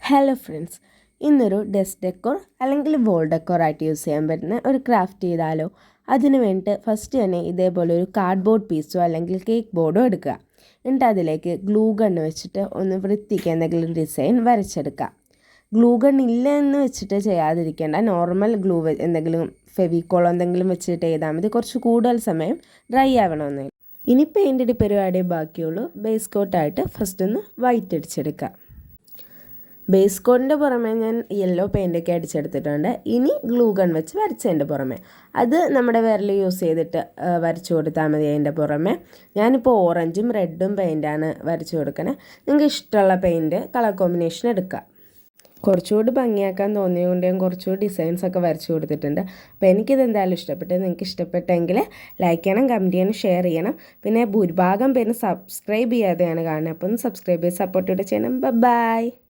Hello friends, ഇന്നൊരു desk decor അല്ലെങ്കിൽ wall decor ആയിട്ട് യൂസ് ചെയ്യാൻ പറ്റുന്ന ഒരു ക്രാഫ്റ്റ് ചെയ്താലോ. അതിന് വേണ്ടിയിട്ട് ഫസ്റ്റ് തന്നെ ഇതേപോലെ ഒരു കാർഡ്ബോർഡ് പീസോ അല്ലെങ്കിൽ കേക്ക് ബോർഡോ എടുക്കുക. എന്നിട്ട് അതിലേക്ക് ഗ്ലൂ ഗണ്ണ് വെച്ചിട്ട് ഒന്ന് വൃത്തിക്ക് എന്തെങ്കിലും ഡിസൈൻ വരച്ചെടുക്കുക. ഗ്ലൂ ഗൺ ഇല്ല എന്ന് വെച്ചിട്ട് ചെയ്യാതിരിക്കേണ്ട, നോർമൽ ഗ്ലൂ എന്തെങ്കിലും ഫെവിക്കോളോ എന്തെങ്കിലും വെച്ചിട്ട് ചെയ്താൽ മതി. കുറച്ച് കൂടുതൽ സമയം ഡ്രൈ ആവണമെന്നില്ല. ഇനി പെയിൻറ്റഡ് പരിപാടിയേ ബാക്കിയുള്ളൂ. ബേസ് കോട്ടായിട്ട് ഫസ്റ്റ് ഒന്ന് വൈറ്റ് അടിച്ചെടുക്കുക. ബേസ് കോഡിൻ്റെ പുറമെ ഞാൻ യെല്ലോ പെയിൻ്റൊക്കെ അടിച്ചെടുത്തിട്ടുണ്ട്. ഇനി ഗ്ലൂ ഗൺ വെച്ച് വരച്ചതിൻ്റെ പുറമെ അത് നമ്മുടെ വിരൽ യൂസ് ചെയ്തിട്ട് വരച്ചു കൊടുത്താൽ മതി. അതിൻ്റെ പുറമെ ഞാനിപ്പോൾ ഓറഞ്ചും റെഡും പെയിൻ്റാണ് വരച്ചു കൊടുക്കണേ. നിങ്ങൾക്ക് ഇഷ്ടമുള്ള പെയിൻറ്റ് കളർ കോമ്പിനേഷൻ എടുക്കുക. കുറച്ചുകൂടി ഭംഗിയാക്കാൻ തോന്നിയതുകൊണ്ട് ഞാൻ കുറച്ചുകൂടി ഡിസൈൻസൊക്കെ വരച്ചു കൊടുത്തിട്ടുണ്ട്. അപ്പോൾ എനിക്കിത് എന്തായാലും ഇഷ്ടപ്പെട്ടു. നിങ്ങൾക്ക് ഇഷ്ടപ്പെട്ടെങ്കിൽ ലൈക്ക് ചെയ്യണം, കമൻറ്റ് ചെയ്യണം, ഷെയർ ചെയ്യണം. പിന്നെ ഭൂരിഭാഗം പേര് സബ്സ്ക്രൈബ് ചെയ്യാതെയാണ് കാണുന്നത്. അപ്പോൾ ഒന്ന് സബ്സ്ക്രൈബ് ചെയ്ത് സപ്പോർട്ട് ചെയ്യണം. ബൈ.